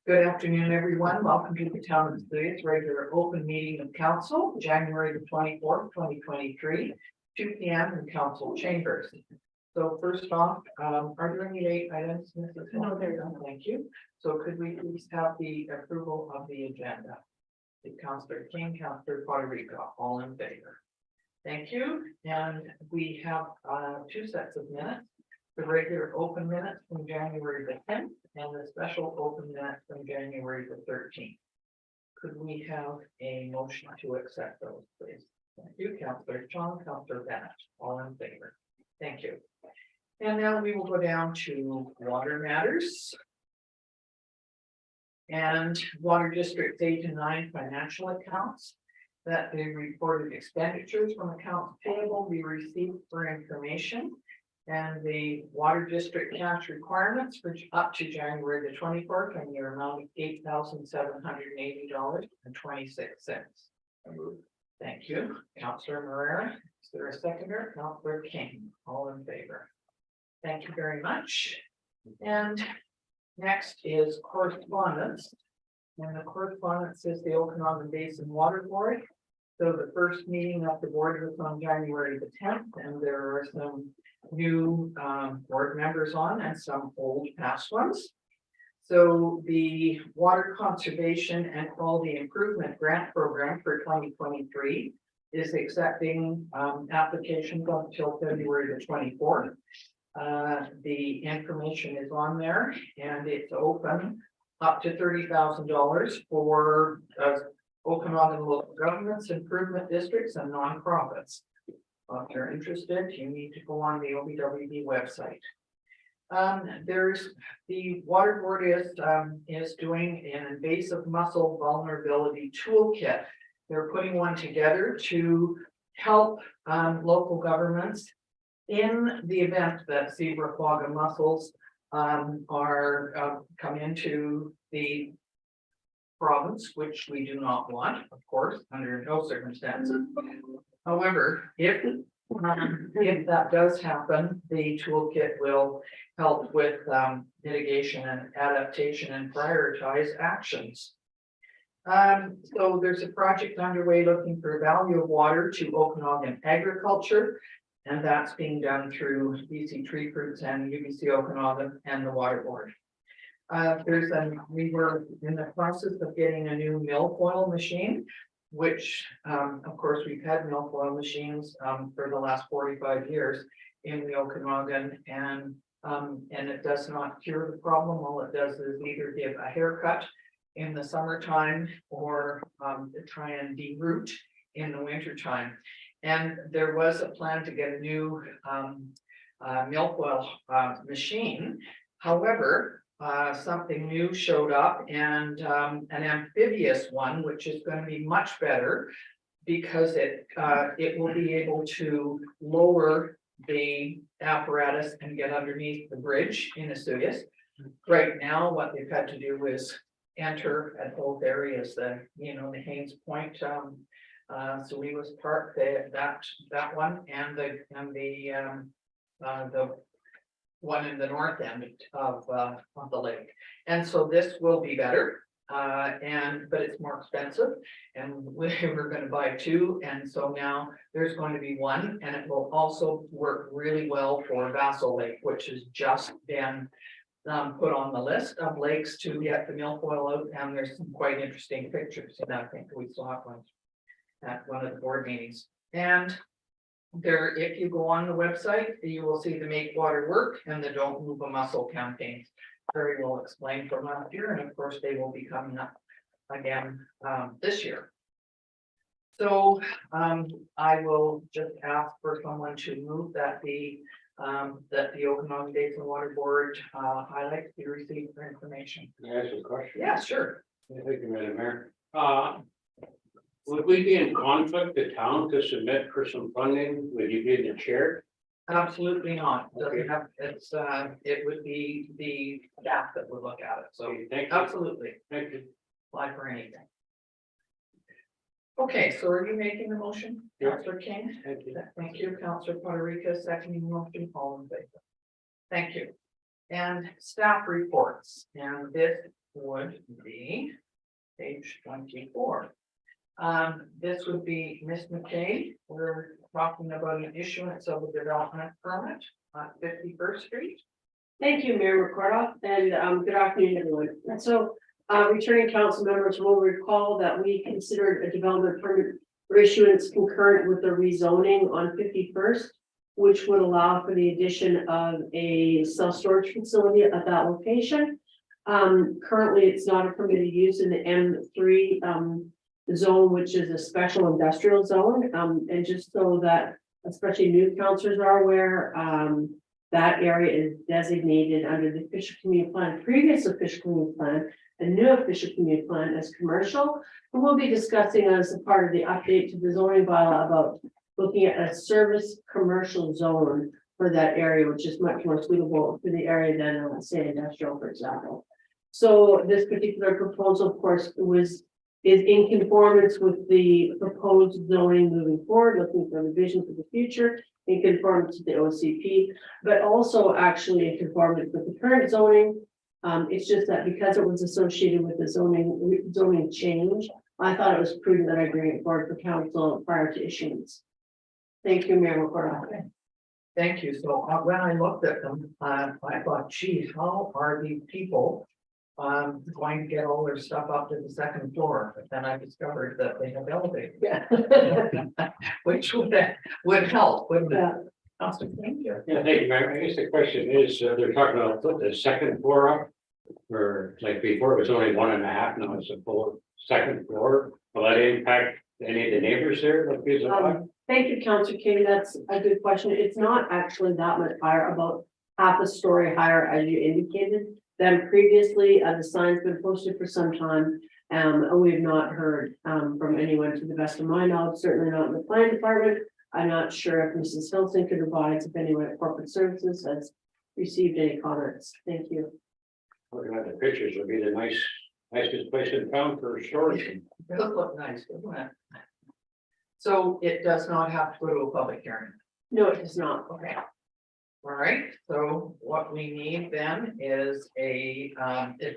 Good afternoon, everyone. Welcome to the Town of Oconomo's regular open meeting of council, January the 24th, 2023, 2 p.m. in council chambers. So first off, are there any late items, Mrs. No, there are. Thank you. So could we please have the approval of the agenda? Councillor King, Councillor Puerto Rico, all in favor. Thank you. And we have two sets of minutes. The regular open minutes from January the 10th and the special open minutes from January the 13th. Could we have a motion to accept those, please? Thank you, Councillor John, Councillor Bennett, all in favor. Thank you. And now we will go down to water matters. And Water District 8 and 9 financial accounts that they reported expenditures from accounts payable we received for information. And the water district cash requirements for up to January the 24th and the amount of $8,780.26. Thank you, Councillor Moreira. Is there a seconder? Councillor King, all in favor. Thank you very much. And next is correspondence. And the correspondence is the Okanagan Basin Water Board. So the first meeting of the board was on January the 10th, and there are some new board members on and some old past ones. So the Water Conservation and Quality Improvement Grant Program for 2023 is accepting applications until February the 24th. The information is on there and it's open up to $30,000 for Okanagan local governments, improvement districts, and nonprofits. If you're interested, you need to go on the OBWD website. There's the water board is doing an invasive mussel vulnerability toolkit. They're putting one together to help local governments in the event that zebra quagga mussels come into the province, which we do not want, of course, under no circumstances. However, if that does happen, the toolkit will help with mitigation and adaptation and prioritize actions. So there's a project underway looking for value of water to Okanagan agriculture, and that's being done through BC Tree Fruits and UBC Okanagan and the Water Board. We were in the process of getting a new milfoil machine, which of course we've had milfoil machines for the last 45 years in the Okanagan, and it does not cure the problem. All it does is either give a haircut in the summertime or try and deroot in the wintertime. And there was a plan to get a new milfoil machine. However, something new showed up, and an amphibious one, which is going to be much better because it will be able to lower the apparatus and get underneath the bridge in Osoyoos. Right now, what they've had to do is enter at both areas, the Haynes Point, Osoyoos Park, that one, and the one in the north end of the lake. And so this will be better, but it's more expensive, and we were going to buy two, and so now there's going to be one, and it will also work really well for Vassal Lake, which has just been put on the list of lakes to get the milfoil out, and there's some quite interesting pictures, and I think we saw one at one of the board meetings. And there, if you go on the website, you will see the Make Water Work and the Don't Move a Mussel campaigns. Very well explained from last year, and of course they will be coming up again this year. So I will just ask for someone to move that the Okanagan Basin Water Board highlights be received for information. Can I ask a question? Yeah, sure. Thank you, Madam Mayor. Would we be in conflict, the town, to submit for some funding? Would you be the chair? Absolutely not. Doesn't Okay. have, it would be the staff that would look at it. So Okay, thank you. absolutely, Thank you. apply for anything. Okay, so are you making the motion, Yeah. Councillor King? Thank you. Thank you, Councillor Puerto Rico, seconding the motion, all in favor. Thank you. And staff reports, and this would be page 24. This would be Ms. McKay. We're talking about an issuance of a development permit on 51st Street. Thank you, Mayor McCarthy, and good afternoon, everyone. And so, returning council members will recall that we considered a development permit for issuance concurrent with the rezoning on 51st, which would allow for the addition of a self-storage facility at that location. Currently, it's not a permitted use in the M3 zone, which is a special industrial zone. And just so that especially new councilors are aware, that area is designated under the official community plan, previous official community plan, and new official community plan as commercial. And we'll be discussing as a part of the update to the zoning bylaw about looking at a service commercial zone for that area, which is much more suitable for the area than say industrial, for example. So this particular proposal, of course, is in conformance with the proposed zoning moving forward, looking for the vision for the future, in conformance to the OCP, but also actually in conformance with the current zoning. It's just that because it was associated with the zoning change, I thought it was prudent that I bring it forward for council prior to issuance. Thank you, Mayor McCarthy. Thank you. So when I looked at them, I thought, geez, how are these people going to get all their stuff up to the second floor? But then I discovered that they have elevators. Yeah. Which would help, wouldn't it? Yeah. Awesome, thank you. Yeah, thank you, Mayor. I guess the question is, they're talking about put the second floor up. Or like before, it was only 1.5, now it's a full second floor. Will that impact any of the neighbors there? Like, is it Thank you, Councillor King. That's a good question. It's not actually that much higher, about half a story higher, as you indicated, than previously. The sign's been posted for some time, and we have not heard from anyone, to the best of my knowledge, certainly not in the planning department. I'm not sure if Mrs. Hilton could advise if anyone at corporate services has received any comments. Thank you. Looking at the pictures, would be the nicest place in town for storage. It does look nice, doesn't it? So it does not have to go to a public hearing. No, it does not. Okay. All right, so what we need then is if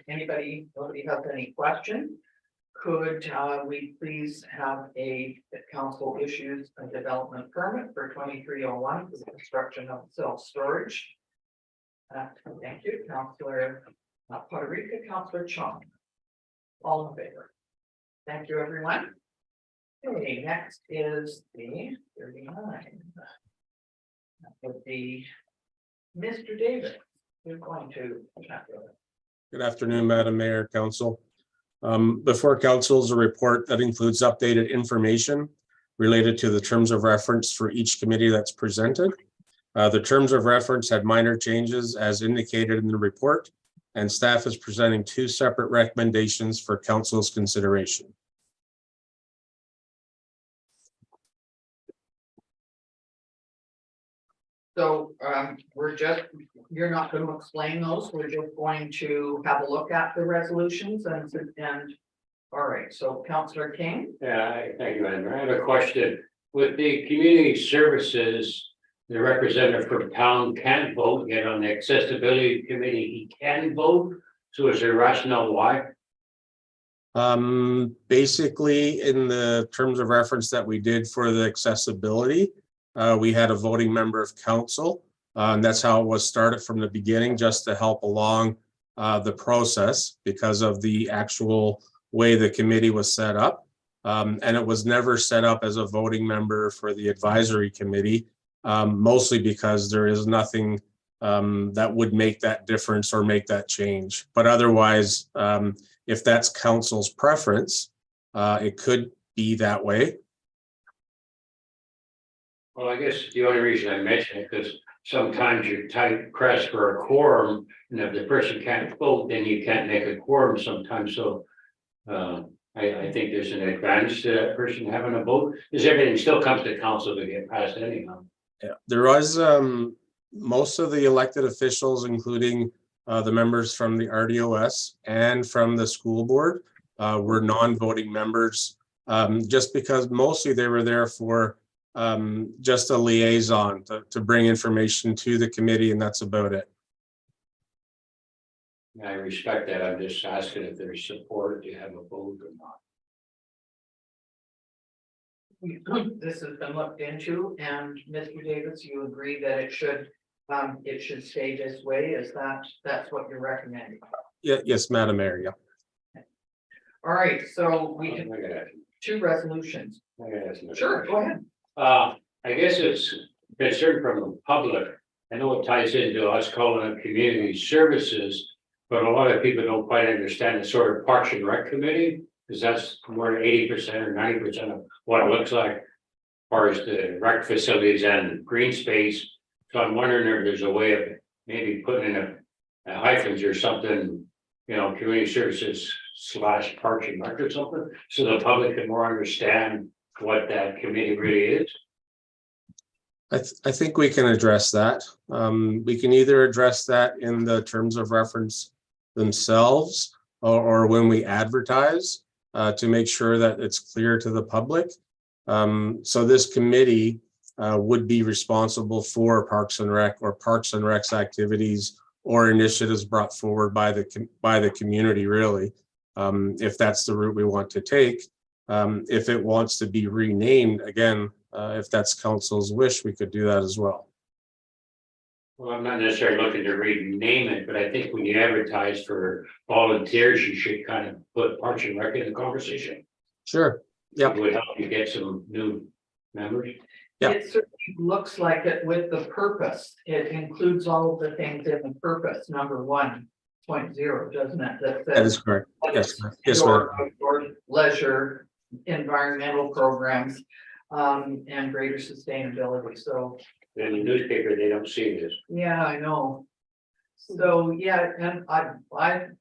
nobody has any question, could we please have if council issues a development permit for 2301 for the construction of self-storage? Thank you, Councillor Poderica, Councillor Chong. All in favor? Thank you, everyone. Okay, next is the 39. That would be Mr. David. You're going to. Good afternoon, Madam Mayor, Council. Before Council is a report that includes updated information related to the terms of reference for each committee that's presented. The terms of reference had minor changes as indicated in the report, and staff is presenting 2 separate recommendations for Council's consideration. So you're not going to explain those, we're just going to have a look at the resolutions and all right, so Councillor King. Yeah, thank you, Madam Mayor. I have a question. With the community services, the representative from town can't vote, yet on the accessibility committee, he can vote. So is there rationale why? Basically, in the terms of reference that we did for the accessibility, we had a voting member of council, and that's how it was started from the beginning, just to help along the process because of the actual way the committee was set up. And it was never set up as a voting member for the advisory committee, mostly because there is nothing that would make that difference or make that change. But otherwise, if that's council's preference, it could be that way. Well, I guess the only reason I mention it, because sometimes you're tight pressed for a quorum, and if the person can't vote, then you can't make a quorum sometimes. So I think there's an advantage to that person having a vote, because everything still comes to council to get passed anyhow. Yeah, there was most of the elected officials, including the members from the RDOS and from the school board, were non-voting members, just because mostly they were there for just a liaison to bring information to the committee, and that's about it. I respect that. I'm just asking if there's support to have a vote or not. This has been looked into, and Mr. Davis, you agree that it should stay this way, that's what you're recommending? Yeah, yes, Madam Mayor, yeah. All right, so we I have gotta ask- 2 resolutions. I gotta ask another Sure, go question. ahead. I guess it's concern from the public. I know it ties into us calling it community services, but a lot of people don't quite understand the sort of Parks and Rec committee, because that's more than 80% or 90% of what it looks like, as far as the rec facilities and green space. So I'm wondering if there's a way of maybe putting in a hyphens or something, community services / Parks and Rec or something, so the public can more understand what that committee really is. I think we can address that. We can either address that in the terms of reference themselves or when we advertise to make sure that it's clear to the public. So this committee would be responsible for Parks and Rec or Parks and Rec's activities or initiatives brought forward by the community, really. If that's the route we want to take. If it wants to be renamed, again, if that's council's wish, we could do that as well. Well, I'm not necessarily looking to rename it, but I think when you advertise for volunteers, you should kind of put Parks and Rec in the conversation. Sure. Yep. It would help you get some new members. Yeah. It certainly looks like it with the purpose. It includes all of the things in the purpose, number 1.0, doesn't it? That is correct. Yes, yes, ma'am. Outdoor leisure, environmental programs, and greater sustainability. So, In the newspaper, they don't see this. yeah, I know. So, yeah, and I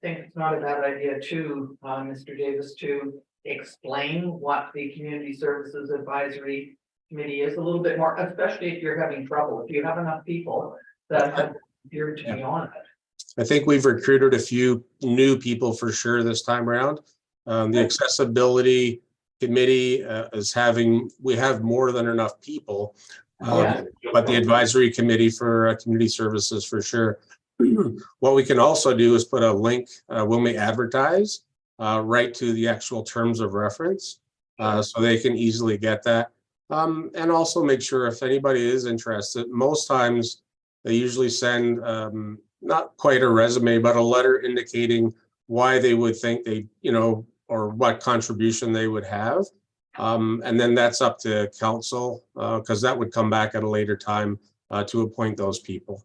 think it's not a bad idea too, Mr. Davis, to explain what the Community Services Advisory Committee is a little bit more, especially if you're having trouble, if you have enough people that have appeared to be on it. I think we've recruited a few new people for sure this time around. The accessibility committee we have more than enough people. Yeah. But the advisory committee for community services for sure. What we can also do is put a link when we advertise right to the actual terms of reference so they can easily get that. And also make sure if anybody is interested, most times they usually send not quite a resume, but a letter indicating why they would think they, or what contribution they would have. And then that's up to council because that would come back at a later time to appoint those people.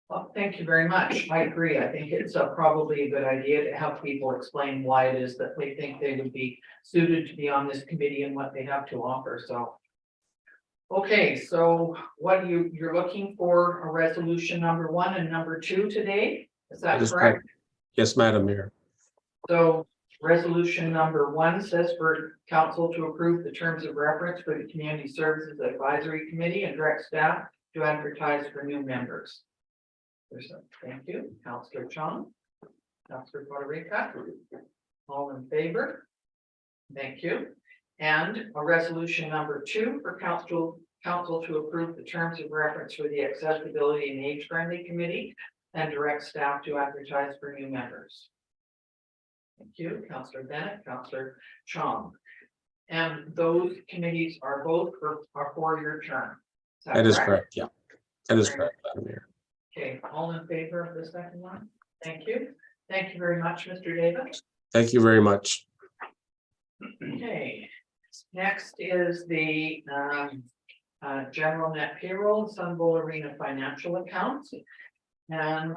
Well, thank you very much. I agree. I think it's probably a good idea to have people explain why it is that they think they would be suited to be on this committee and what they have to offer. So. Okay, so what you're looking for a resolution number 1 and number 2 today? Is that correct? Yes, Madam Mayor. So resolution number 1 says for council to approve the terms of reference for the Community Services Advisory Committee and direct staff to advertise for new members. Thank you, Councillor Chong. Councillor Guadarica. All in favor? Thank you. And a resolution number 2 for council to approve the terms of reference for the Accessibility and Age Friendly Committee and direct staff to advertise for new members. Thank you, Councillor Bennett, Councillor Chong. And those committees are both for a 4-year term. That is correct. Yeah, that is correct, Madam Mayor. Okay, all in favor of the second one? Thank you. Thank you very much, Mr. Davis. Thank you very much. Okay, next is the general net payroll, Sun Bowl Arena financial accounts. And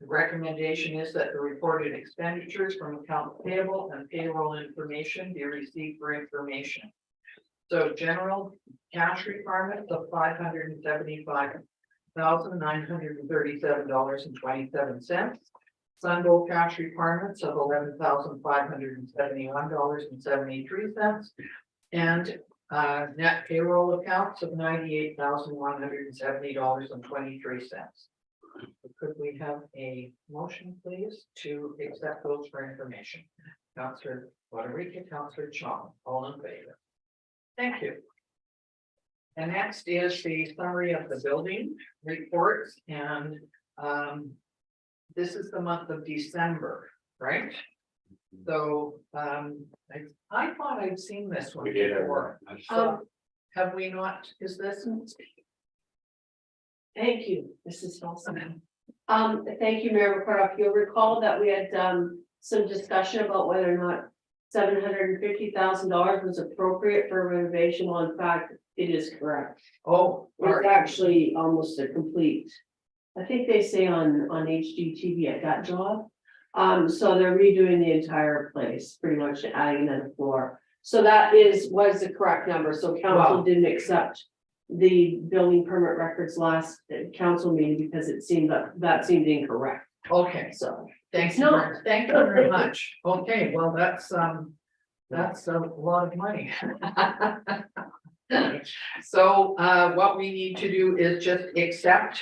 the recommendation is that the reported expenditures from accounts payable and payroll information be received for information. So general cash requirements of $575,937.27. Sun Bowl cash requirements of $11,571.73. And net payroll accounts of $98,170.23. Could we have a motion, please, to accept those for information? Councillor Guadarica, Councillor Chong, all in favor. Thank you. And next is the summary of the building reports and, this is the month of December, right? So, I thought I'd seen this one We did. before. So, have we not, is this? Thank you, Mrs. Wilson. Thank you, Mayor McCarthy. You'll recall that we had, some discussion about whether or not $750,000 was appropriate for renovation. Well, in fact, it is correct. Oh, all It's right. actually almost a complete. I think they say on HGTV at that job. So they're redoing the entire place, pretty much adding another floor. So that was the correct number. So council Wow. didn't accept the building permit records last council meeting because it seemed that seemed incorrect. Okay, So thank It's you, not. thank you very much. Okay, well, that's a lot of money. So, what we need to do is just accept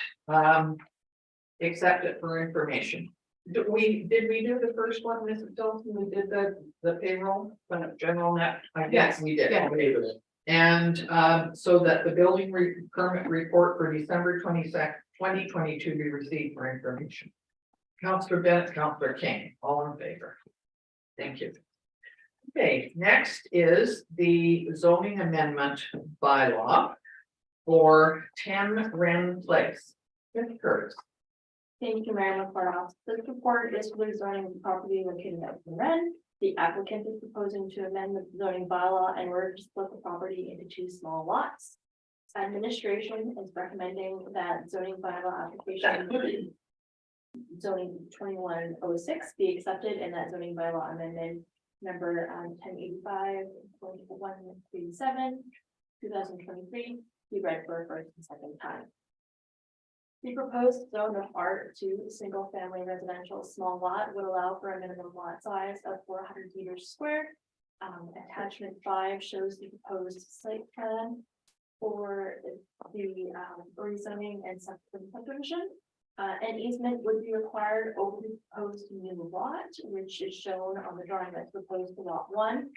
it for information. Did we do the first one, Mrs. Dalton? We did the payroll, general net? I guess we did. Yeah. And, so that the building permit report for December 22nd, 2022 be received for information. Counselor Bennett, Counselor King, all in favor. Thank you. Okay, next is the zoning amendment bylaw for 10 Wren Place. Ms. Curtis. Thank you, Mayor McCarthy. This report is for the zoning of the property located at Wren. The applicant is proposing to amend the zoning bylaw in order to split the property into 2 small lots. Administration is recommending that zoning bylaw application zoning 2106 be accepted and that zoning bylaw amendment number 1085.137 2023 be read for a first and second time. The proposed zone of R2 single family residential small lot would allow for a minimum lot size of 400 meters squared. Attachment 5 shows the proposed site plan for the rezoning and subdivision. An easement would be required over the proposed new lot, which is shown on the drawing that's proposed to lot 1.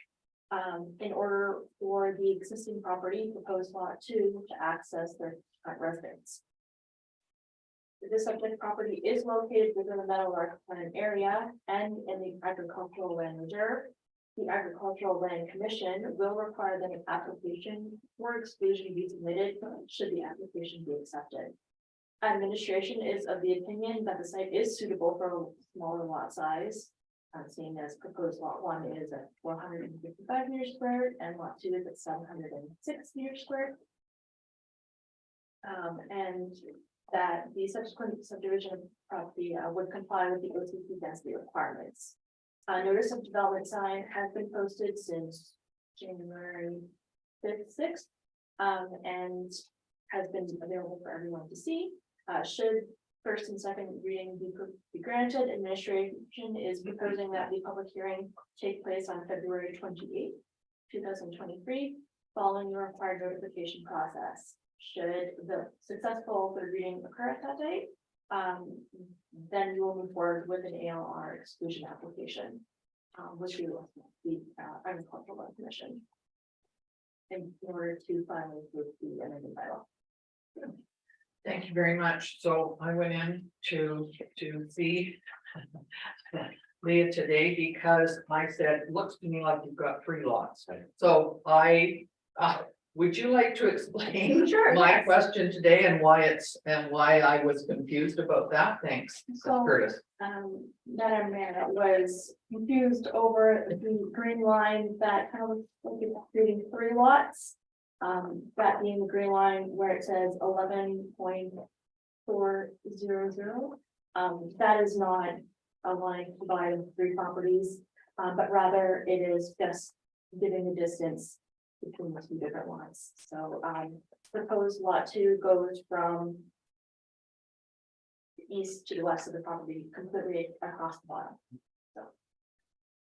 In order for the existing property, proposed lot 2, to access their current residence. The subject property is located within the Meadowlark Plan area and in the Agricultural Land Reserve. The Agricultural Land Commission will require that an application for exclusion be submitted should the application be accepted. Administration is of the opinion that the site is suitable for a smaller lot size. Seeing as proposed lot 1 is at 455 meters squared and lot 2 is at 706 meters squared. And that the subsequent subdivision of property would comply with the OCC density requirements. Notice of development sign has been posted since January 5th, 6th, and has been available for everyone to see. Should first and second reading be granted, administration is proposing that the public hearing take place on February 28th, 2023, following the required notification process. Should the successful third reading occur at that date, then we will move forward with an ALR exclusion application, which we will the Agricultural Land Commission in order to finally approve the amended bylaw. Thank you very much. So I went in to see Leah today because I said, looks to me like you've got 3 lots. So would you like to explain Sure, my yes. question today and why I was confused about that? Thanks, So, Curtis. Madam Mayor was confused over the green line that kind of looks like it's creating 3 lots. That being the green line where it says 11.400. That is not a line dividing 3 properties, but rather it is just giving the distance between the 2 different lots. So proposed lot 2 goes from the east to the west of the property, completely across the bottom.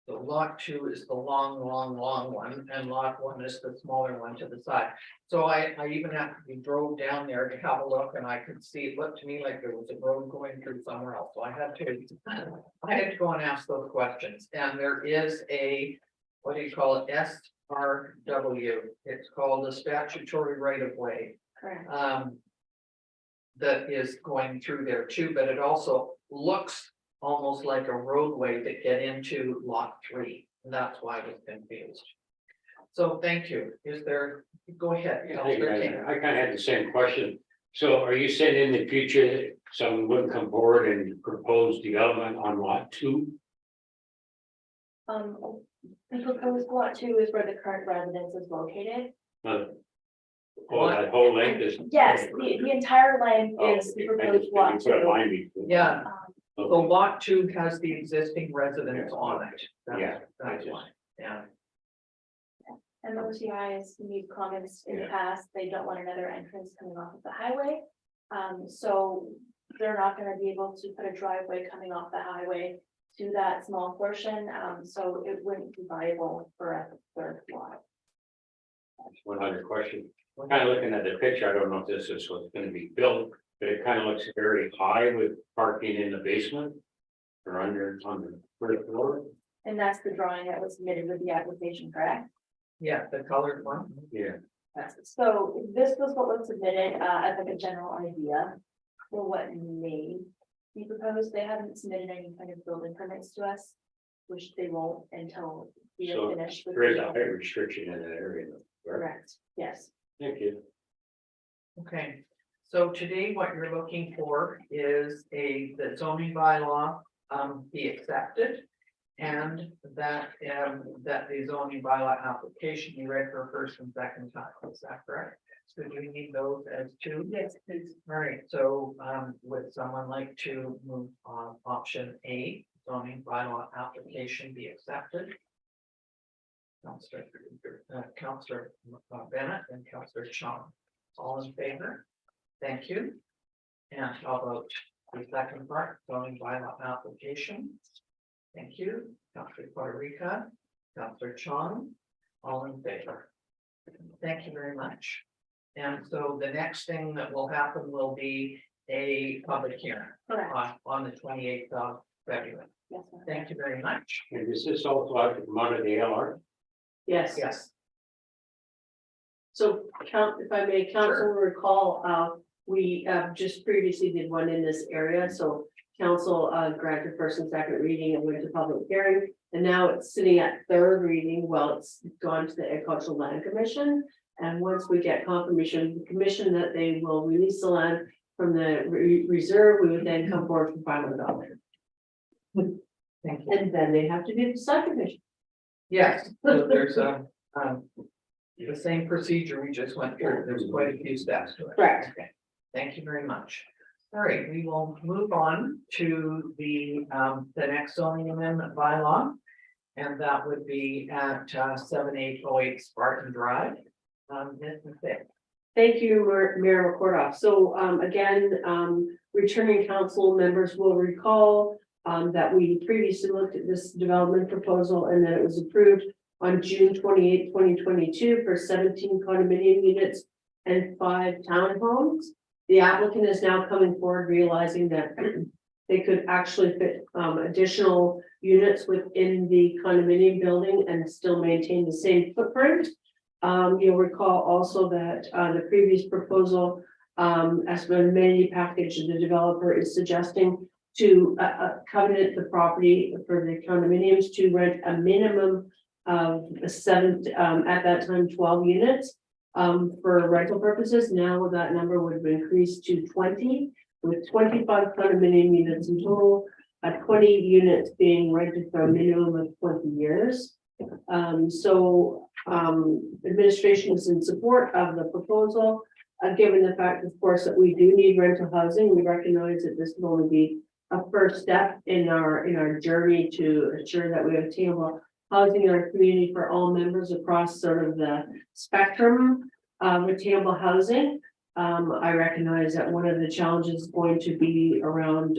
So lot 2 is the long one, and lot 1 is the smaller one to the side. So I even actually drove down there to have a look, and I could see, it looked to me like there was a road going through somewhere else. So I had to go and ask those questions. And there is a what do you call it, SRW. It's called a statutory right of way. Correct. That is going through there too, but it also looks almost like a roadway to get into lot 3. And that's why I was confused. So thank you. Is there, go ahead. Councillor King. I kind of had the same question. So are you saying in the future that someone wouldn't come forward and propose development on lot 2? The proposed lot 2 is where the current residence is located. Oh, that whole length is. Yes, the entire length Oh, is the okay. proposed lot You put a 2. line between. Yeah, Um, so lot 2 has the existing residence on it. That's- Yeah, That's why, yeah. And OCI has made comments in the Yeah. past, they don't want another entrance coming off of the highway. So they're not gonna be able to put a driveway coming off the highway to that small portion, so it wouldn't be viable for a third lot. One other question. We're kind of looking at the picture. I don't know if this is what's going to be built, but it kind of looks very high with parking in the basement. Or under on the first floor. And that's the drawing that was submitted with the application, correct? Yeah, the colored one. Yeah. So this was what was submitted, as like a general idea for what may be proposed. They haven't submitted any kind of building permits to us, which they won't until we are So finished with. there is the- a height restriction in that area. Though, right? Correct, yes. Thank you. Okay, so today what you're looking for is the zoning bylaw be accepted. And that the zoning bylaw application you read for first and second time, is that correct? So do you need those as two? Yes, please. All right, so would someone like to move on option A, zoning bylaw application be accepted? Councillor Bennett and Councillor Sean, all in favor? Thank you. And how about the second part, zoning bylaw application? Thank you, Councillor Puerto Rico, Councillor Sean, all in favor. Thank you very much. And so the next thing that will happen will be a public hearing Correct, on the 28th of February. yes, ma'am. Thank you very much. And is this also out to come out of the LR? Yes. Yes, So if I may, council will recall, we just previously did one in this area, so council granted first and second reading and went to public hearing. And now it's sitting at third reading, well, it's gone to the Agricultural Land Commission. And once we get confirmation, the commission that they will release the land from the reserve, we would then come forward for final adoption. thank you. And then they have to do the subdivision. Yes, so there's the same procedure we just went through. There's quite a few steps to it. Correct. Okay, thank you very much. All right, we will move on to the next zoning amendment bylaw. And that would be at 7808 Spartan Drive. Ms. McPhee. Thank you, Mayor McCordoff. So again, returning council members will recall that we previously looked at this development proposal and that it was approved on June 28, 2022 for 17 condominium units and 5 townhomes. The applicant is now coming forward realizing that they could actually fit additional units within the condominium building and still maintain the same footprint. You'll recall also that the previous proposal, as an amenity package, the developer is suggesting to covenant the property for the condominiums to rent a minimum of 7, at that time, 12 units for rental purposes. Now that number would have increased to 20, with 25 condominium units in total, 20 units being rented for a minimum of 20 years. Administration is in support of the proposal, given the fact, of course, that we do need rental housing. We recognize that this will only be a first step in our journey to ensure that we have attainable housing in our community for all members across sort of the spectrum of attainable housing. I recognize that one of the challenges is going to be around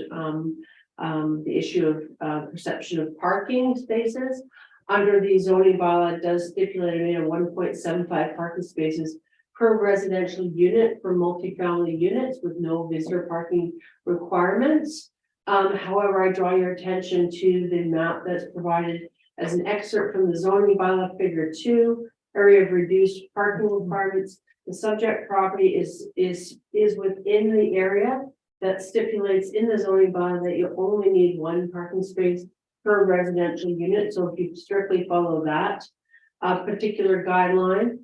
the issue of perception of parking spaces. Under the zoning bylaw, it does stipulate a 1.75 parking spaces per residential unit for multifamily units with no visitor parking requirements. However, I draw your attention to the map that's provided as an excerpt from the zoning bylaw figure 2, area of reduced parking requirements. The subject property is within the area that stipulates in the zoning bylaw that you only need one parking space per residential unit. So if you strictly follow that particular guideline,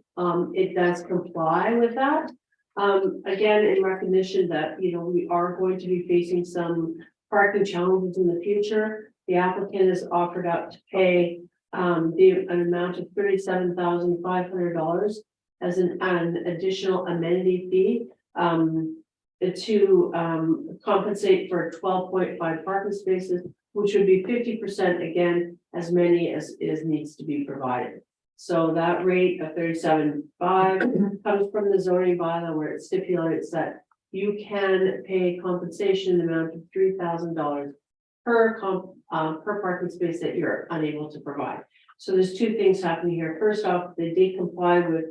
it does comply with that. Again, in recognition that, you know, we are going to be facing some parking challenges in the future, the applicant is offered up to pay an amount of $37,500 as an additional amenity fee to compensate for 12.5 parking spaces, which would be 50% again, as many as needs to be provided. So that rate of 37.5 comes from the zoning bylaw where it stipulates that you can pay compensation in the amount of $3,000 per parking space that you're unable to provide. So there's two things happening here. First off, they did comply with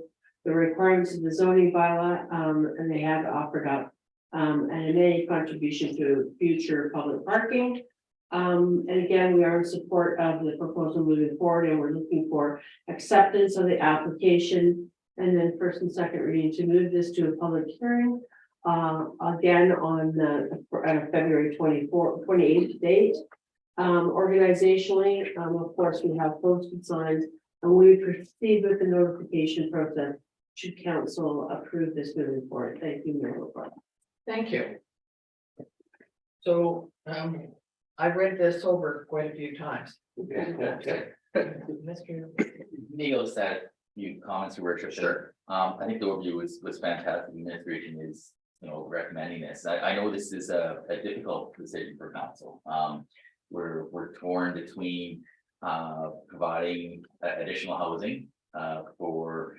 the requirements of the zoning bylaw, and they have offered up an amenity contribution to future public parking. And again, we are in support of the proposal moving forward, and we're looking for acceptance of the application and then first and second reading to move this to a public hearing. Again, on February 28th date. Organizationally, of course, we have posted signs and we proceed with the notification process. Should council approve this moving forward? Thank you, Mayor LaFleur. Thank you. So, I read this over quite a few times. Mr. Neil said few comments, your worship. Sure. I think the overview was fantastic. The administration is, you know, recommending this. I know this is a difficult decision for council. We're torn between providing additional housing for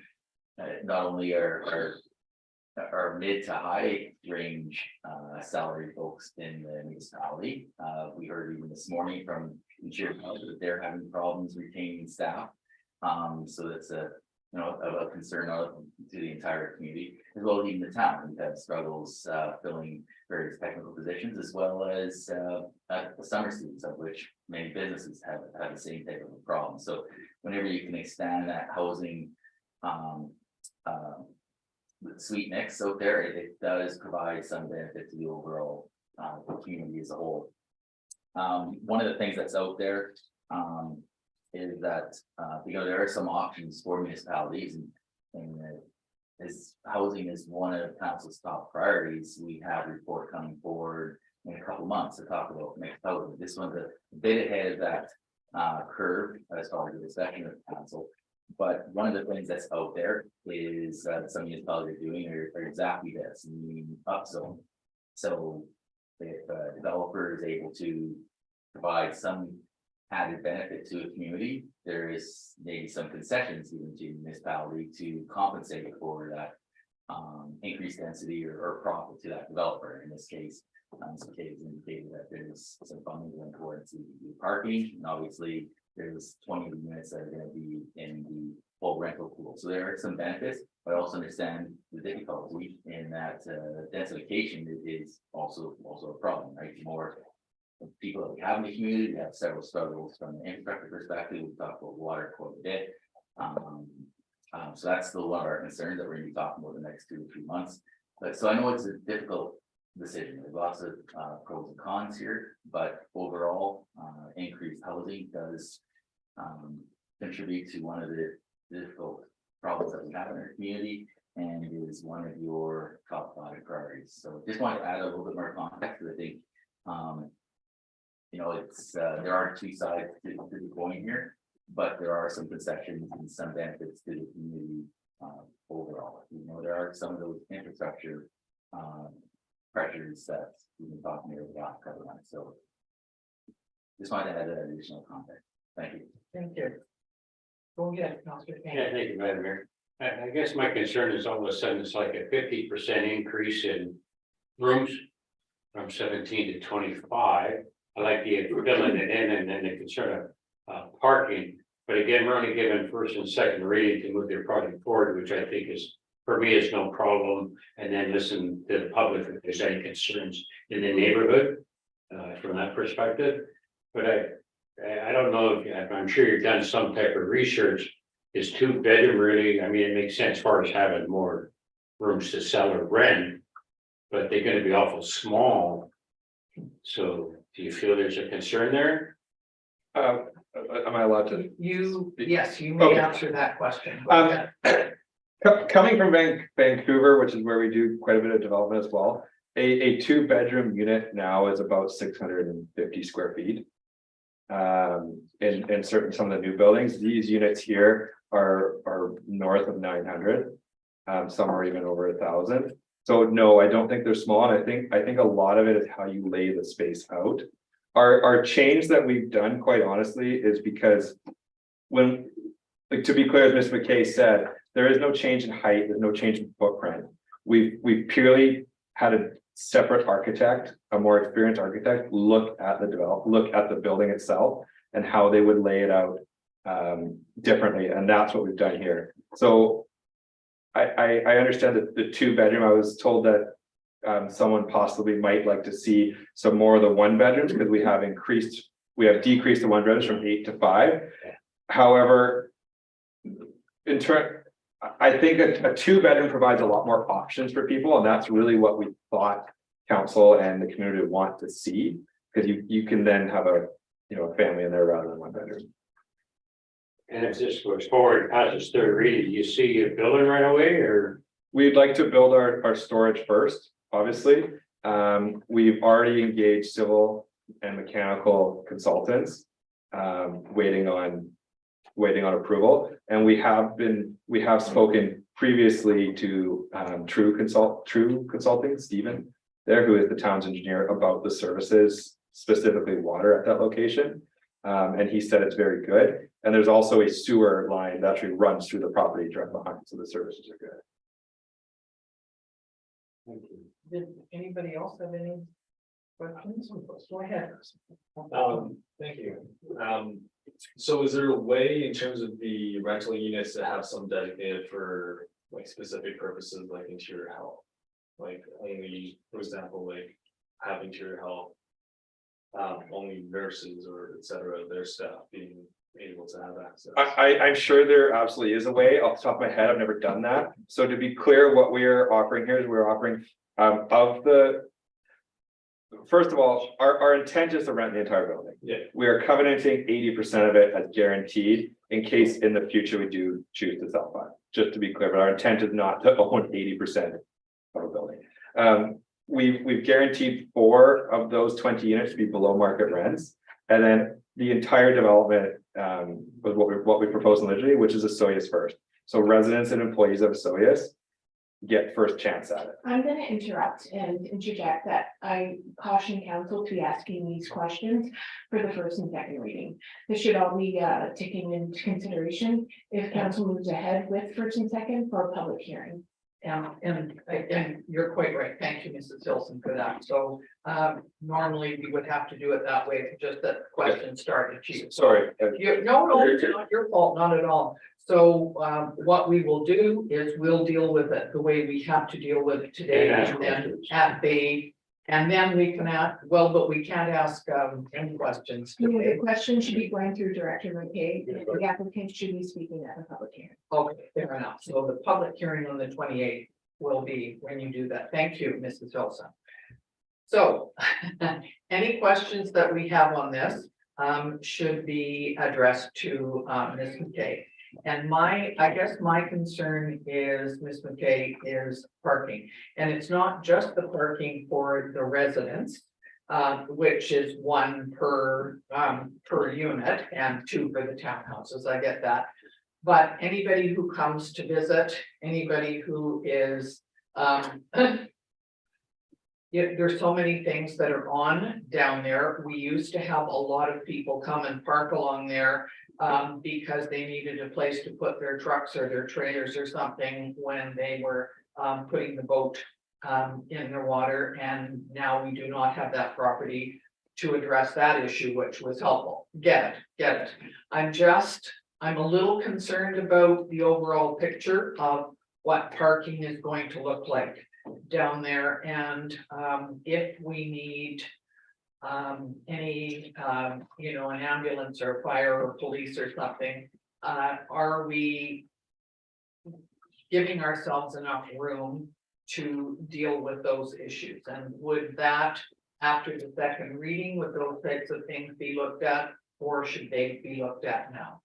not only our mid to high range salary folks in the municipality. We heard even this morning from Insurance Health that they're having problems retaining staff. So that's a concern to the entire community, as well as even the town. We've had struggles filling various technical positions, as well as the summer students, of which many businesses have the same type of a problem. So whenever you can expand that housing sweet mix out there, it does provide some benefit to the overall community as a whole. One of the things that's out there is that there are some options for municipalities, and as housing is one of council's top priorities. We have a report coming forward in a couple months to talk about mixed housing. This one's a bit ahead of that curve as far as the discussion of council. But one of the things that's out there is some municipalities are doing are exactly this, meaning upzone. So if a developer is able to provide some added benefit to a community, there is maybe some concessions even to the municipality to compensate for that increased density or profit to that developer. In this case, some cases indicated that there's some funding going towards the parking, and obviously there's 20 units that are going to be in the full rental pool. So there are some benefits, but I also understand the difficulty in that densification is also a problem, right? More people that we have in the community, we have several struggles from the infrastructure perspective. We talked about water quite a bit. So that's still one of our concerns that we're going to be talking about the next 2 to 3 months. But so I know it's a difficult decision. There's lots of pros and cons here, but overall, increased housing does contribute to one of the difficult problems that we have in our community, and is one of your top 5 priorities. So just wanted to add a little bit more context, because I think it's there are 2 sides to the coin here, but there are some concessions and some benefits to the community overall. There are some of those infrastructure pressures that we've been talking about the last couple of months. So just wanted to add that additional context. Thank you. Thank you. Go ahead, Councilor Kane. Yeah, thank you, Madam Mayor. I guess my concern is all of a sudden it's like a 50% increase in rooms from 17 to 25. I like the filling it in, and then the concern of parking. But again, we're only given first and second reading to move their project forward, which I think is, for me, is no problem. And then listen to the public if there's any concerns in the neighborhood from that perspective. But I don't know if, I'm sure you've done some type of research. Is 2 bedroom really, I mean, it makes sense as far as having more rooms to sell or rent. But they're gonna be awful small. So do you feel there's a concern there? Am I allowed to? Yes, you may Okay. answer that question. Go ahead. Coming from Vancouver, which is where we do quite a bit of development as well, a 2 bedroom unit now is about 650 square feet. In certain, some of the new buildings, these units here are north of 900. Some are even over 1,000. So no, I don't think they're small, and I think a lot of it is how you lay the space out. Our change that we've done, quite honestly, is because when, like, to be clear, as Ms. McKay said, there is no change in height, there's no change in footprint. We've purely had a separate architect, a more experienced architect, look at the building itself and how they would lay it out differently, and that's what we've done here. So I understand that the 2 bedroom, I was told that someone possibly might like to see some more of the 1 bedrooms, because we have decreased the 1 bedrooms from 8 to 5. However, I think a 2 bedroom provides a lot more options for people, and that's really what we thought council and the community want to see, because you can then have a family in there rather than 1 bedroom. And if this goes forward, past this 3rd reading, do you see a building right away or? We'd like to build our storage first, obviously. We've already engaged civil and mechanical consultants, waiting on approval. And we have spoken previously to True Consulting, Stephen there, who is the town's engineer, about the services, specifically water at that location. And he said it's very good. And there's also a sewer line that actually runs through the property directly behind, so the services are good. Did anybody else have any questions? Go ahead. Thank you. So is there a way in terms of the rental units to have some dedicated for like specific purposes like interior health? Like only, for example, like have interior health. Only nurses or et cetera, their staff being able to have access. I'm sure there absolutely is a way. Off the top of my head, I've never done that. So to be clear, what we are offering here is we're offering first of all, our intent is to rent the entire building. Yeah. We are covenanting 80% of it as guaranteed in case in the future we do choose to sell fund. Just to be clear, but our intent is not to own 80% of a building. We've guaranteed 4 of those 20 units to be below market rents, and then the entire development was what we proposed initially, which is Osoyoos first. So residents and employees of Osoyoos get first chance at it. I'm gonna interrupt and interject that I caution council to be asking these questions for the first and second reading. This should all be taken into consideration if council moves ahead with first and second for a public hearing. And you're quite right. Thank you, Mrs. Hilson, for that. So normally we would have to do it that way, just that question started. Chief. Sorry. No, it's not your fault, not at all. So what we will do is we'll deal with it the way we have to deal with it today, and then at bay. And then we can ask, well, but we can't ask any questions today. The question should be going through Director McKay. The applicant should be speaking at a public hearing. Okay, fair enough. So the public hearing on the 28th will be when you do that. Thank you, Mrs. Wilson. So any questions that we have on this should be addressed to Ms. McKay. And I guess my concern is, Ms. McKay, is parking. And it's not just the parking for the residents, which is 1 per unit and 2 for the townhouses. I get that. But anybody who comes to visit, anybody who is, there's so many things that are on down there. We used to have a lot of people come and park along there because they needed a place to put their trucks or their trailers or something when they were putting the boat in their water. And now we do not have that property to address that issue, which was helpful. Get it. I'm a little concerned about the overall picture of what parking is going to look like down there. And if we need any, you know, an ambulance or fire or police or something, are we giving ourselves enough room to deal with those issues? And would that, after the second reading, would those types of things be looked at, or should they be looked at now?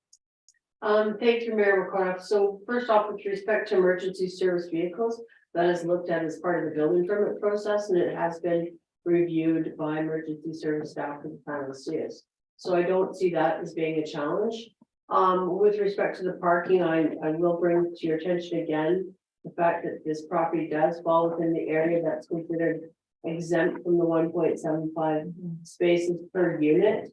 Thank you, Mayor McCarthy. So first off, with respect to emergency service vehicles, that is looked at as part of the building permit process, and it has been reviewed by emergency service staff in the town of Suez. So I don't see that as being a challenge. With respect to the parking, I will bring to your attention again, the fact that this property does fall within the area that's considered exempt from the 1.75 spaces per unit.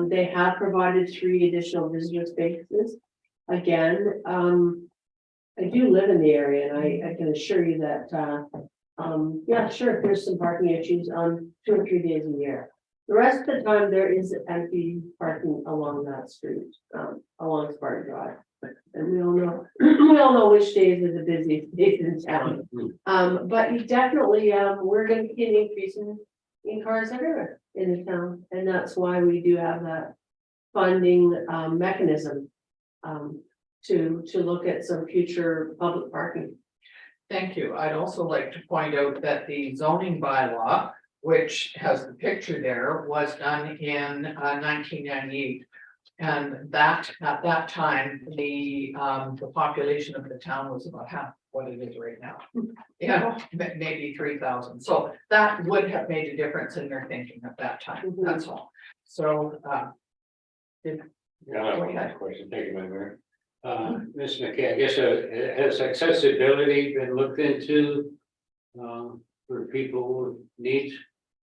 They have provided 3 additional visitor spaces. Again, I do live in the area, and I can assure you that, yeah, sure, there's some parking issues on 2 or 3 days a year. The rest of the time, there is empty parking along that street, along Spartan Drive. And we all know which days are the busiest days in town. But you definitely, we're gonna get an increase in cars everywhere in the town, and that's why we do have that funding mechanism to look at some future public parking. Thank you. I'd also like to point out that the zoning bylaw, which has the picture there, was done in 1998. And that, at that time, the population of the town was about half what it is right now. Yeah, maybe 3,000. So that would have made a difference in their thinking at that time, that's all. So, Yeah, I have one last question. Thank you, Madam Mayor. Ms. McKay, I guess, has accessibility been looked into for people with needs?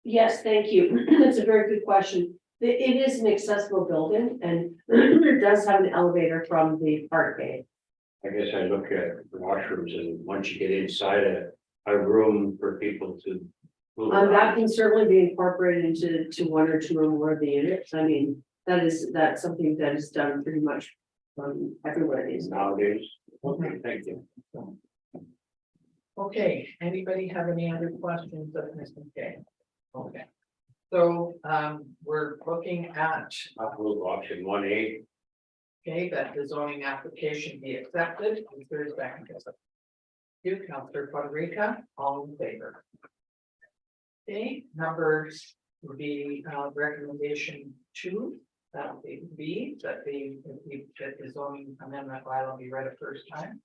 Yes, thank you. That's a very good question. It is an accessible building, and it does have an elevator from the park bay. I guess I look at the washrooms, and once you get inside a room for people to move That around. can certainly be incorporated into 1 or 2 or more of the units. I mean, that's something that is done pretty much everywhere these days. Nowadays. Okay, thank you. okay, anybody have any other questions of Ms. McKay? Okay. So, we're looking at, I'll move option 1A. okay, that the zoning application be accepted. Is there a second? You, Councillor Federica, all in favor? Okay, numbers would be recommendation 2, that would be B, that the zoning amendment bylaw be read a first time.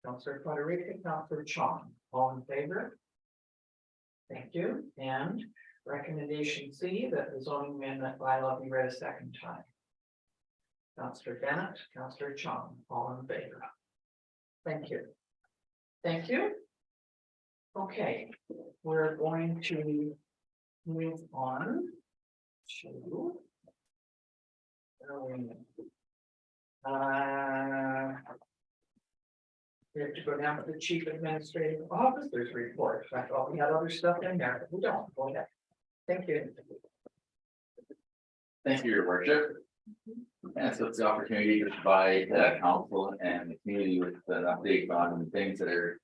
Councillor Federica, Councillor Chong, all in favor? Thank you, and recommendation C, that the zoning amendment bylaw be read a second time. Councillor Bennett, Councillor Chong, all in favor. Thank you. Thank you. Okay, we're going to move on to. We have to go down to the chief administrative officer's report. I thought we had other stuff in there, but we don't. Go ahead. Thank you. Thank you, your worship. And so it's the opportunity to provide council and the community with an update on things that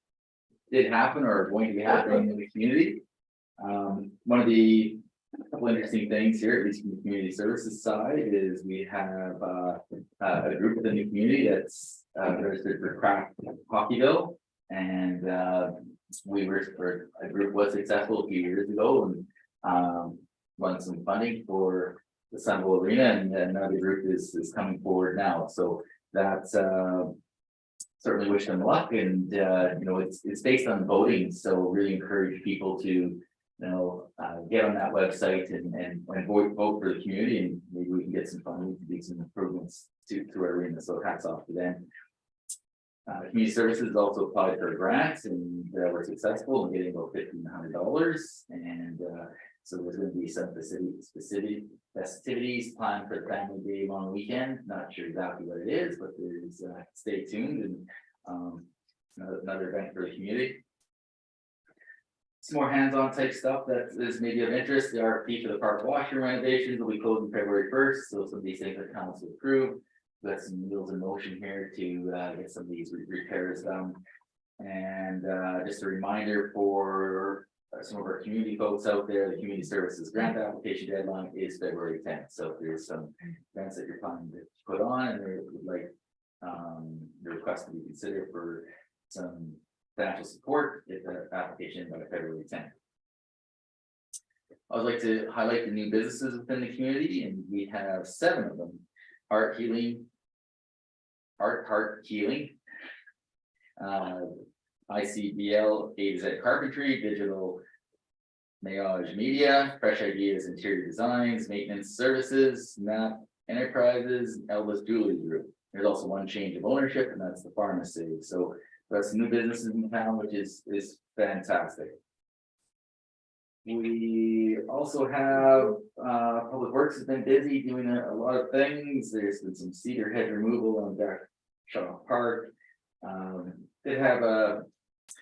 did happen or are going to be happening in the community. One of the couple interesting things here, at least from the community services side, is we have a group within the community that's registered for craft Hockeyville, and a group was successful a few years ago and won some funding for the Sunville Arena, and another group is coming forward now. So that's certainly wish them luck, and it's based on voting, so really encourage people to get on that website and vote for the community, and maybe we can get some funding to do some improvements to our arena. So hats off to them. Community services also applied for grants, and were successful in getting about $1,500, and so there's going to be some specific festivities planned for the family day long weekend. Not sure exactly what it is, but there's stay tuned, and another event for the community. Some more hands-on type stuff that is maybe of interest. The RFP for the park washroom renovations will be closing February 1st. So some of these things that council approved. We've got some wheels in motion here to get some of these repairs done. And just a reminder for some of our community folks out there, the community services grant application deadline is February 10th. So if there's some events that you're planning to put on and they would like the request to be considered for some financial support, if the application by February 10th. I would like to highlight the new businesses within the community, and we have 7 of them. Heart Healing, ICBL, A to Z Carpentry, Digital Mayage Media, Fresh Ideas Interior Designs, Maintenance Services, NAP Enterprises, Elvis Jewelry Group. There's also one change of ownership, and that's the pharmacy. So that's new businesses in town, which is fantastic. We also have Public Works has been busy doing a lot of things. There's been some cedar hedge removal on Back Shaw Park. Did have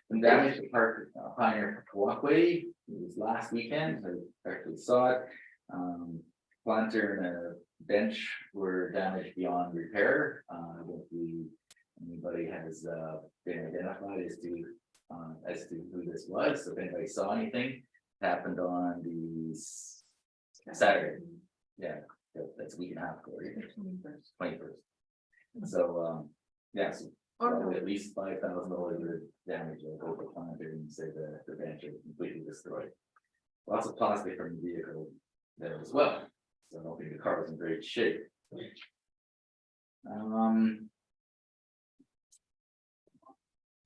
some damage to Park Pioneer walkway. It was last weekend. I actually saw it. Planter and a bench were damaged beyond repair. I don't believe anybody has been identified as to who this was. So if anybody saw anything, happened on the Saturday. Yeah, that's a week and a half ago, right? 21st. So yeah, so probably at least $5,000 worth of damage over the planter, and say the bench is completely destroyed. Lots of plastic from the vehicle there as well. So I don't think the car was in great shape.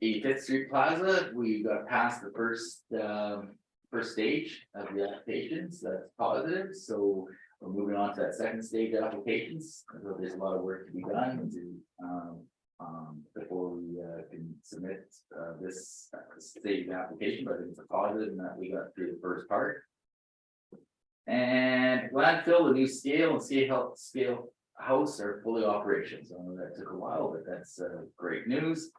85th Street Plaza, we got past the first stage of the applications. That's positive. So we're moving on to that second stage applications. So there's a lot of work to be done to before we can submit this stage application, but I think it's a positive in that we got through the first part. And landfill, the new scale and scale house are fully operational. So I know that took a while, but that's great news.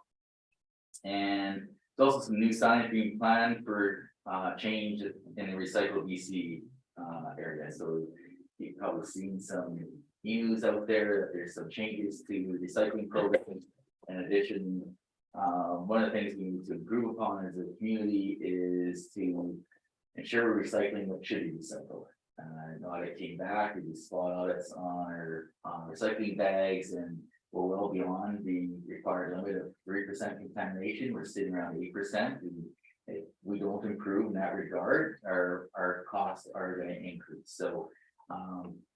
And there's also some new signage being planned for change in the recycle BC area. So you've probably seen some news out there that there's some changes to the recycling program. In addition, one of the things we need to improve upon as a community is to ensure we're recycling what should be recycled. An audit came back, we did spot audits on our recycling bags, and we're well beyond the required limit of 3% contamination. We're sitting around 8%. And if we don't improve in that regard, our costs are going to increase. So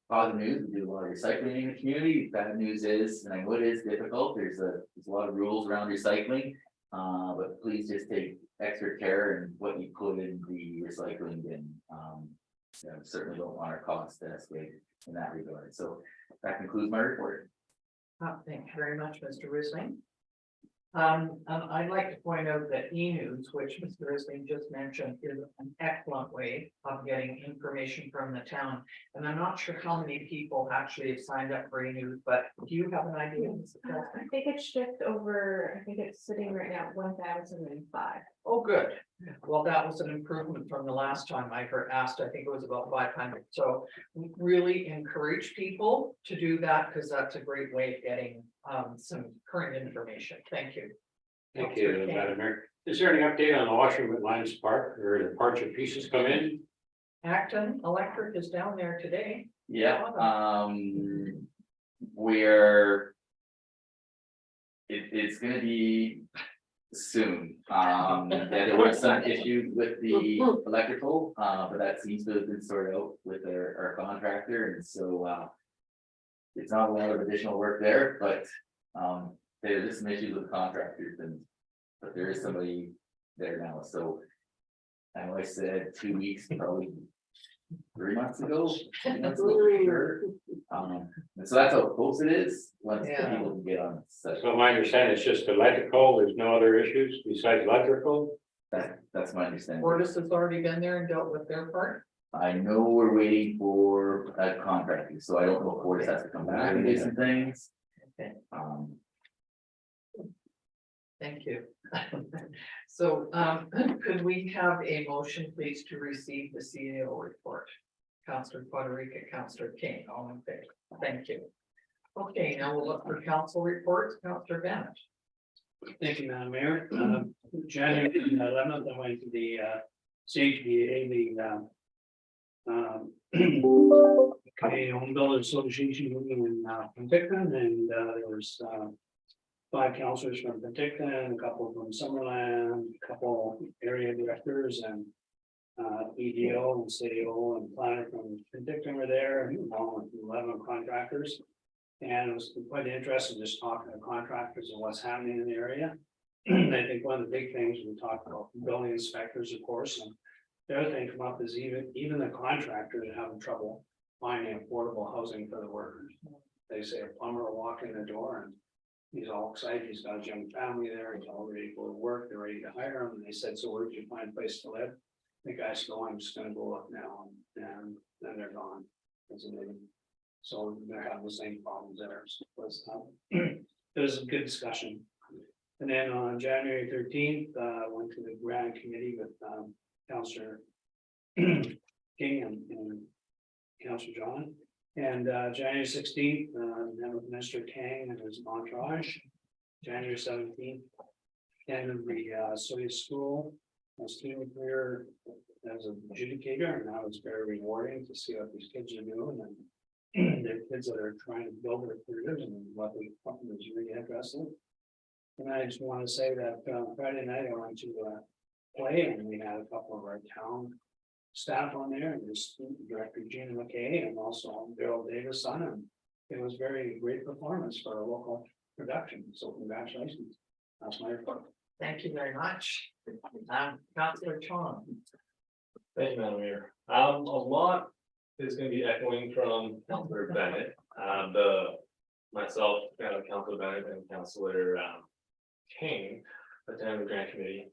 positive news, we do a lot of recycling in the community. Bad news is, and I know it is difficult, there's a lot of rules around recycling, but please just take extra care in what you put in the recycling bin. Certainly don't want our costs to escalate in that regard. So that concludes my report. Thank you very much, Mr. Risling. I'd like to point out that e-news, which Mr. Risling just mentioned, is an excellent way of getting information from the town. And I'm not sure how many people actually have signed up for e-news, but do you have an idea? I think it's just over, I think it's sitting right now at 1,005. Oh, good. Well, that was an improvement from the last time I asked. I think it was about 500. So we really encourage people to do that because that's a great way of getting some current information. Thank you. Thank you, Madam Mayor. Is there any update on the Washington Lions Park or the parts or pieces come in? Acton Electric is down there today. Yeah, it's gonna be soon. Yeah, there were some issues with the electrical, but that seems to have been sorted out with our contractor, and so it's not a lot of additional work there, but there's just some issues with contractors, but there is somebody there now. So I know I said 2 weeks, probably 3 months ago. 2 months ago for sure. And so that's how close it is once the people can get on such. So my understanding is just electrical, there's no other issues besides electrical? That's my understanding. Fortis has already been there and dealt with their part. I know we're waiting for a contractor, so I don't know if Fortis has to come back and do some things. Okay. Thank you. So could we have a motion, please, to receive the CEO report? Councillor Quadriga, Councillor King, all in favor. Thank you. Okay, now we'll look for council reports. Councillor Bennett. Thank you, Madam Mayor. January 11th, I went to the CHDA, the Canadian Home Builders Association meeting in Penticton, and there was 5 counselors from Penticton, a couple from Summerland, a couple area directors and EDO and CAO and planner from Penticton were there, and along with 11 contractors. And it was quite interesting just talking to contractors and what's happening in the area. I think one of the big things we talked about, building inspectors, of course, and the other thing come up is even the contractors are having trouble finding affordable housing for the workers. They say a plumber will walk in the door and he's all excited, he's got a young family there, he's all ready to go to work, they're ready to hire him, and they said, so where did you find a place to live? The guys go, I'm just gonna go up now, and then they're gone. So they're having the same problems there. So it was a good discussion. And then on January 13th, went to the grant committee with Councillor King and Councillor John. And January 16th, met with Mr. Kang and his entourage. January 17th, attended the Soya School student career as an adjudicator, and that was very rewarding to see what these kids are doing, and they're kids that are trying to build their careers and what the company is really interested in. And I just want to say that Friday night I went to play, and we had a couple of our town staff on there, and this director Gina McKay and also Bill Davis son, and it was very great performance for a local production. So congratulations. That's my report. Thank you very much. Councillor Chong. Thank you, Madam Mayor. A lot is gonna be echoing from Councillor Bennett, myself, Councillor Bennett and Councillor King attended the grant committee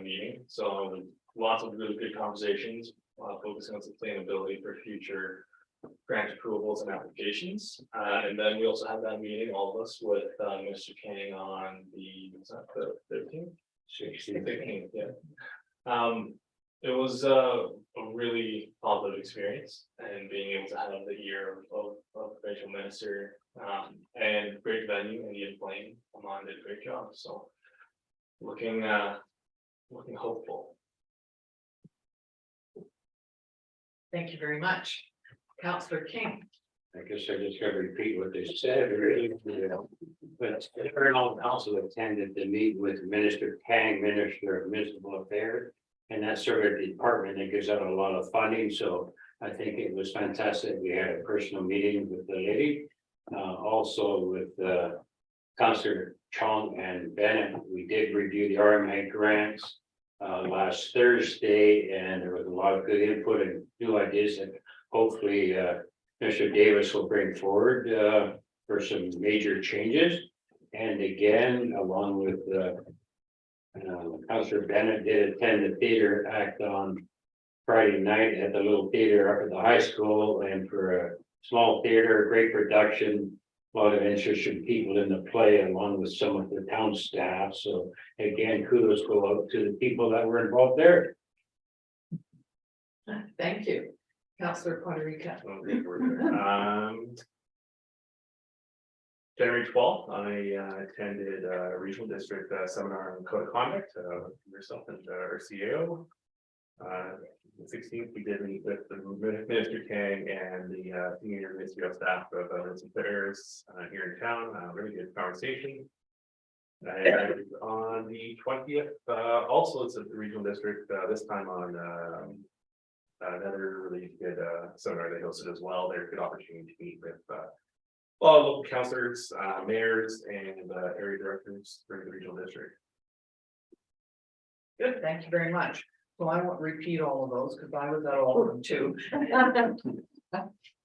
meeting, so lots of really good conversations, focusing on sustainability for future grant approvals and applications. And then we also had that meeting, all of us, with Mr. King on the 13th? 16th, yeah. It was a really positive experience, and being able to have the ear of provincial minister, and great venue in the Plain. Amon did a great job, so looking hopeful. Thank you very much. Councillor King. I guess I just gotta repeat what they said, really, but everyone also attended the meeting with Minister Kang, Minister of Municipal Affairs. And that's sort of the department that gives out a lot of funding, so I think it was fantastic. We had a personal meeting with the lady. Also with Councillor Chong and Bennett, we did review the RMA grants last Thursday, and there was a lot of good input and new ideas that hopefully Mr. Davis will bring forward for some major changes. And again, along with Councillor Bennett did attend the theater act on Friday night at the little theater up at the high school, and for a small theater, great production, a lot of interesting people in the play along with some of the town staff. So again, kudos go out to the people that were involved there. Thank you. Councillor Quadrica. January 12th, I attended a regional district seminar on code of conduct, yourself and our CEO. The 16th, we did meet with the Minister Kang and the senior ministerial staff of Veterans Affairs here in town. Really good conversation. And on the 20th, also it's at the regional district, this time on another really good seminar they hosted as well. They're a good opportunity to meet with local councillors, mayors, and area directors for the regional district. Good, thank you very much. So I won't repeat all of those because I was at all of them too.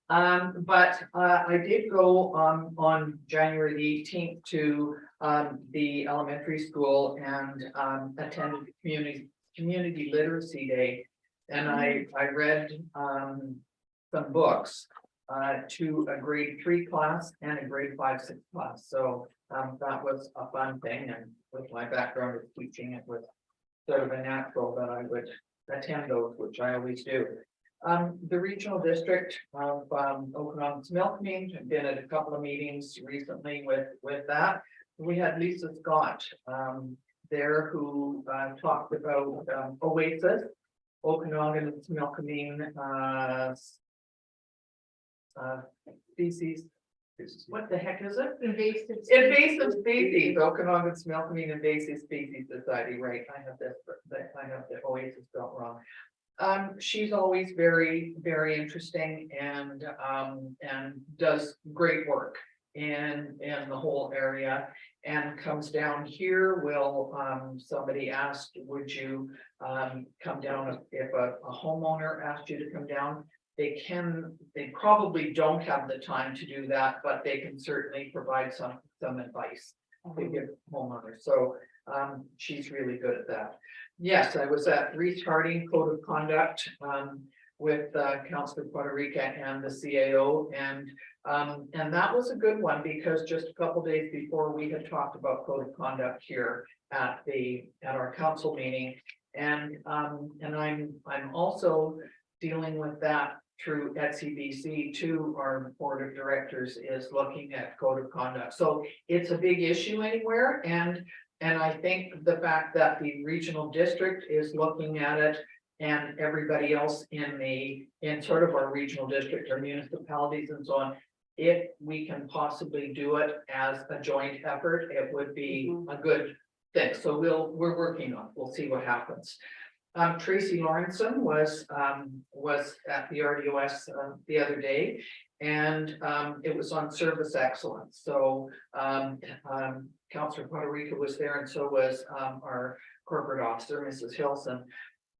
But I did go on January the 18th to the elementary school and attended the community literacy day. And I read some books to a grade 3 class and a grade 5-6 class. So that was a fun thing, and with my background of teaching, it was sort of a natural that I would attend those, which I always do. The regional district of Okanagan-Milkmead, I've been at a couple of meetings recently with that. We had Lisa Scott there who talked about Oasis Okanagan and Smelkameen, species. What the heck is it? Invasive. Invasive species, Okanagan Smelkameen Invasive Species Society, right, I have this, I have the Oasis spelled wrong. She's always very, very interesting and does great work in the whole area. And comes down here, somebody asked, would you come down if a homeowner asked you to come down? They probably don't have the time to do that, but they can certainly provide some advice to give homeowners. So she's really good at that. Yes, I was at Retarding Code of Conduct with Councilor Puerto Rica and the CAO, and that was a good one because just a couple days before we had talked about code of conduct here at our council meeting, and I'm also dealing with that through CBC too. Our board of directors is looking at code of conduct, so it's a big issue anywhere, and I think the fact that the regional district is looking at it and everybody else in sort of our regional district, our municipalities and so on, if we can possibly do it as a joint effort, it would be a good thing. So we're working on it. We'll see what happens. Tracy Lawrenson was at the RDOS the other day, and it was on service excellence. So Councilor Puerto Rico was there, and so was our corporate officer, Mrs. Hilson.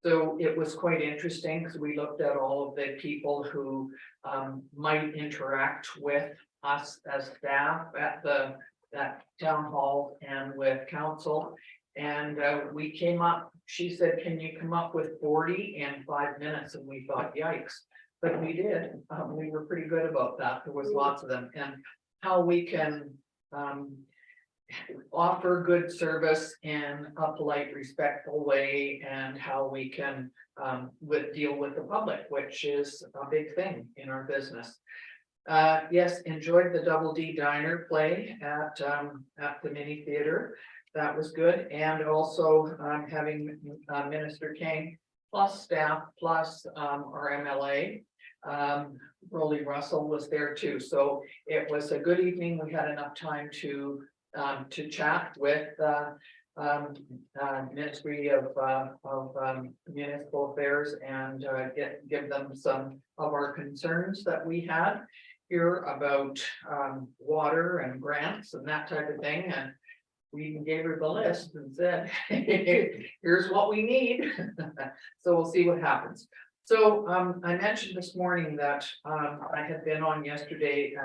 So it was quite interesting because we looked at all of the people who might interact with us as staff at that town hall and with council. And we came up, she said, can you come up with 40 in 5 minutes? And we thought, yikes, but we did. We were pretty good about that. There was lots of them, and how we can offer good service in a polite, respectful way, and how we can deal with the public, which is a big thing in our business. Yes, enjoyed the Double D Diner play at the mini theater. That was good. And also having Minister King plus staff plus our MLA. Rolly Russell was there too. So it was a good evening. We had enough time to chat with Ministry of Municipal Affairs and give them some of our concerns that we had here about water and grants and that type of thing. And we even gave her the list and said, here's what we need. So we'll see what happens. So I mentioned this morning that I had been on yesterday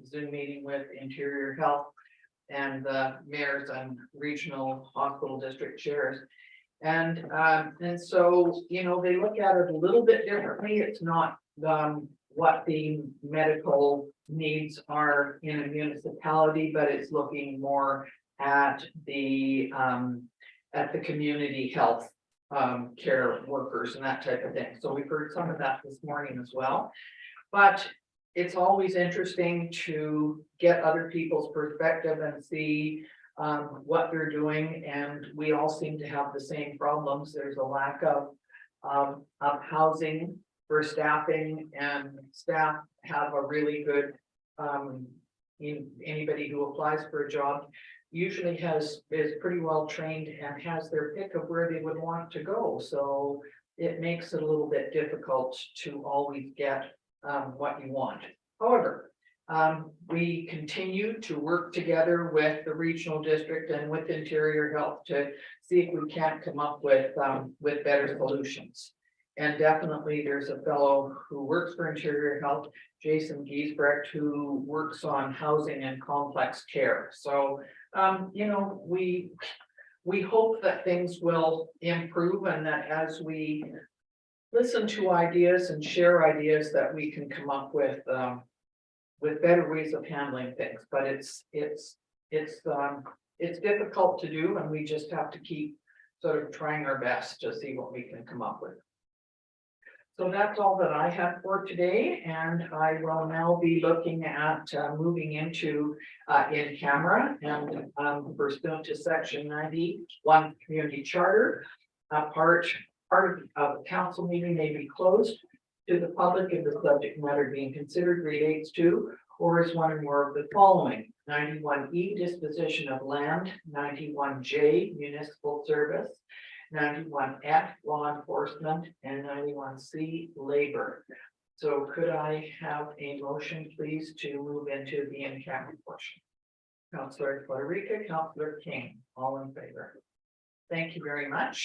Zoom meeting with Interior Health and the mayors and regional hospital district chairs. And so, you know, they look at it a little bit differently. It's not what the medical needs are in a municipality, but it's looking more at the community health care workers and that type of thing. So we've heard some of that this morning as well. But it's always interesting to get other people's perspective and see what they're doing. And we all seem to have the same problems. There's a lack of housing for staffing, and staff have a really good, anybody who applies for a job usually is pretty well trained and has their pick of where they would want to go. So it makes it a little bit difficult to always get what you want. However, we continue to work together with the regional district and with Interior Health to see if we can't come up with better solutions. And definitely there's a fellow who works for Interior Health, Jason Giesbrecht, who works on housing and complex care. So, you know, we hope that things will improve, and that as we listen to ideas and share ideas, that we can come up with better ways of handling things. But it's difficult to do, and we just have to keep sort of trying our best to see what we can come up with. So that's all that I have for today, and I will now be looking at moving into in camera, and pursuant to section 91 community charter, part part of the council meeting may be closed to the public if the subject matter being considered relates to or is one or more of the following: 91E, disposition of land; 91J, municipal service; 91F, law enforcement; and 91C, labor. So could I have a motion, please, to move into the in-camera portion? Councillor Federica, Councillor King, all in favor. Thank you very much.